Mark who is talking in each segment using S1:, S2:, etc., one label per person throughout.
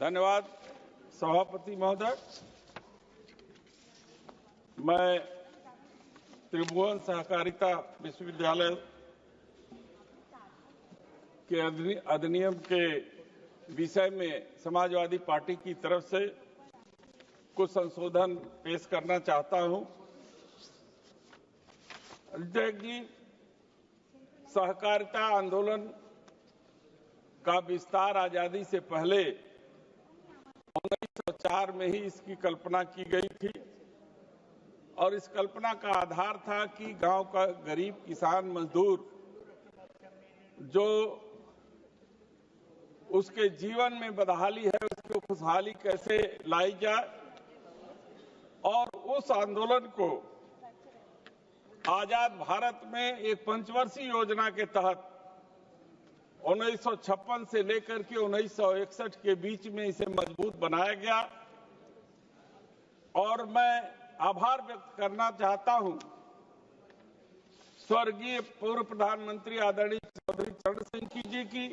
S1: धन्यवाद सभापति महोदय। मैं त्रिभुवन सहकारिता विश्वविद्यालय के अधिनियम के विषय में समाजवादी पार्टी की तरफ से कुछ संशोधन पेश करना चाहता हूं। कि सहकारिता आंदोलन का विस्तार आजादी से पहले 1904 में ही इसकी कल्पना की गई थी और इस कल्पना का आधार था कि गांव का गरीब किसान मजदूर जो उसके जीवन में बदहाली है उसको खुशहाली कैसे लाई जाए और उस आंदोलन को आजाद भारत में एक पंचवर्षीय योजना के तहत 1956 से लेकर के 1961 के बीच में इसे मजबूत बनाया गया। और मैं आभार व्यक्त करना चाहता हूं स्वर्गीय पूर्व प्रधानमंत्री आदरणीय चौधरी चरण सिंह जी की,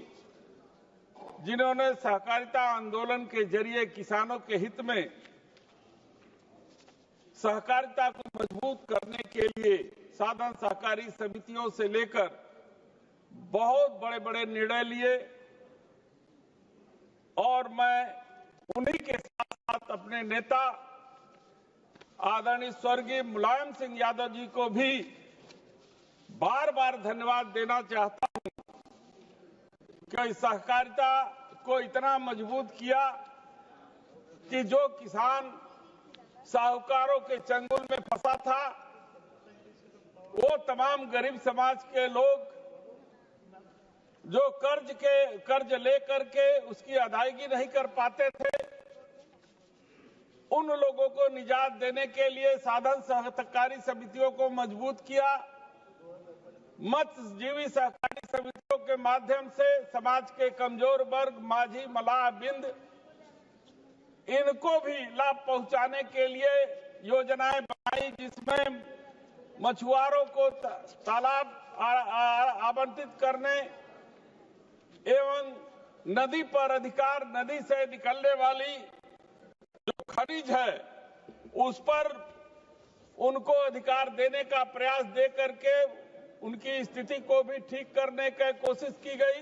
S1: जिन्होंने सहकारिता आंदोलन के जरिए किसानों के हित में सहकारिता को मजबूत करने के लिए साधन सहकारी समितियों से लेकर बहुत बड़े बड़े निर्णय लिए और मैं उन्हीं के साथ साथ अपने नेता आदरणीय स्वर्गीय मुलायम सिंह यादव जी को भी बार बार धन्यवाद देना चाहता हूं कि सहकारिता को इतना मजबूत किया कि जो किसान साहूकारों के चंगुल में फंसा था, वो तमाम गरीब समाज के लोग जो कर्ज लेकर के उसकी अदायगी नहीं कर पाते थे, उन लोगों को निजात देने के लिए साधन सहकारी समितियों को मजबूत किया। मत्स्यजीवी सहकारी समितियों के माध्यम से समाज के कमजोर वर्ग, माझी, मलाह, बिंद, इनको भी लाभ पहुंचाने के लिए योजनाएं बनाई, जिसमें मछुआरों को तालाब आवंटित करने एवं नदी पर अधिकार, नदी से निकलने वाली जो खनिज है उस पर उनको अधिकार देने का प्रयास दे करके उनकी स्थिति को भी ठीक करने की कोशिश की गई।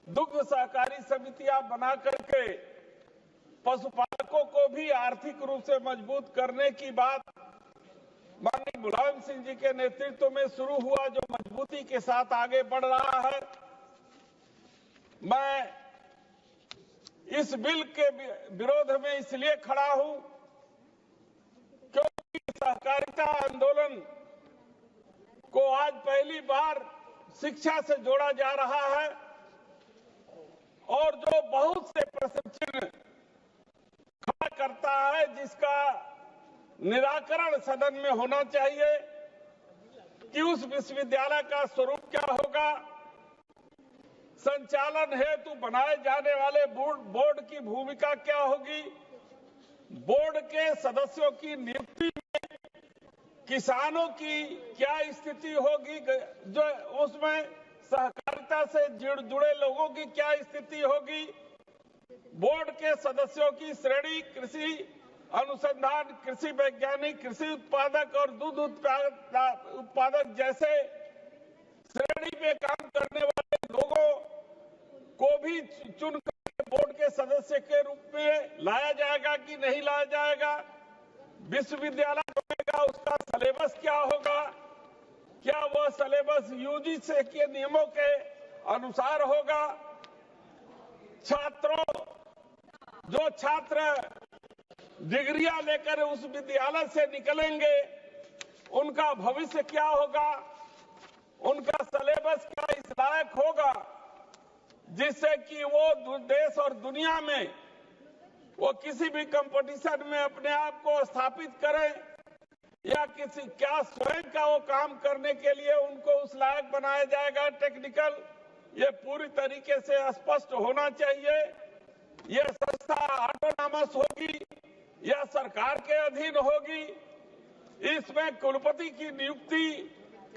S1: दुग्ध सहकारी समितियां बना करके पशुपालकों को भी आर्थिक रूप से मजबूत करने की बात माननीय मुलायम सिंह जी के नेतृत्व में शुरू हुआ, जो मजबूती के साथ आगे बढ़ रहा है। मैं इस बिल के विरोध में इसलिए खड़ा हूं क्योंकि सहकारिता आंदोलन को आज पहली बार शिक्षा से जोड़ा जा रहा है और जो बहुत से प्रश्न चिन्ह खड़ा करता है, जिसका निराकरण सदन में होना चाहिए कि उस विश्वविद्यालय का स्वरूप क्या होगा, संचालन हेतु बनाए जाने वाले बोर्ड की भूमिका क्या होगी, बोर्ड के सदस्यों की नियुक्ति में किसानों की क्या स्थिति होगी, जो उसमें सहकारिता से जुड़े लोगों की क्या स्थिति होगी, बोर्ड के सदस्यों की श्रेणी कृषि अनुसंधान, कृषि वैज्ञानिक, कृषि उत्पादक और दूध उत्पादक जैसे श्रेणी में काम करने वाले लोगों को भी चुनकर बोर्ड के सदस्य के रूप में लाया जाएगा कि नहीं लाया जाएगा, विश्वविद्यालय बनेगा उसका सिलेबस क्या होगा, क्या वह सिलेबस यूजीसी के नियमों के अनुसार होगा, जो छात्र डिग्रियां लेकर उस विद्यालय से निकलेंगे उनका भविष्य क्या होगा, उनका सिलेबस क्या इस लायक होगा जिससे कि वो देश और दुनिया में वो किसी भी कंपटीशन में अपने आप को स्थापित करें या क्या स्वयं का वो काम करने के लिए उनको उस लायक बनाया जाएगा। टेक्निकल ये पूरी तरीके से स्पष्ट होना चाहिए। यह संस्था ऑटोनॉमस होगी या सरकार के अधीन होगी, इसमें कुलपति की नियुक्ति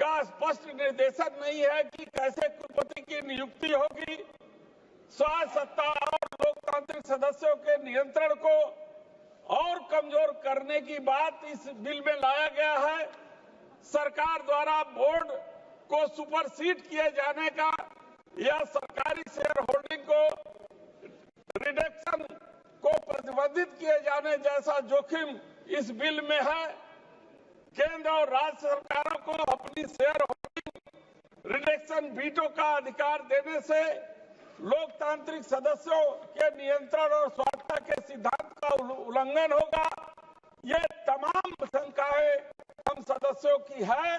S1: का स्पष्ट निर्देशन नहीं है कि कैसे कुलपति की नियुक्ति होगी। स्वायत्त सत्ता और लोकतांत्रिक सदस्यों के नियंत्रण को और कमजोर करने की बात इस बिल में लाया गया है। सरकार द्वारा बोर्ड को सुपरसीड किए जाने का या सरकारी शेयर होल्डिंग को रिडक्शन को प्रतिबंधित किए जाने जैसा जोखिम इस बिल में है। केंद्र और राज्य सरकारों को अपनी शेयर होल्डिंग रिडक्शन वीटो का अधिकार देने से लोकतांत्रिक सदस्यों के नियंत्रण और स्वायत्तता के सिद्धांत का उल्लंघन होगा। ये तमाम शंकाएं हम सदस्यों की है,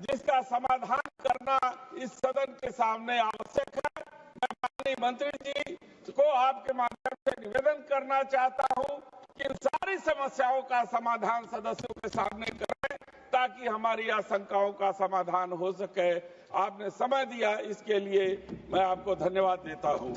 S1: जिसका समाधान करना इस सदन के सामने आवश्यक है। मैं माननीय मंत्री जी को आपके माध्यम से निवेदन करना चाहता हूं कि इन सारी समस्याओं का समाधान सदस्यों के सामने करें ताकि हमारी आशंकाओं का समाधान हो सके। आपने समय दिया, इसके लिए मैं आपको धन्यवाद देता हूं।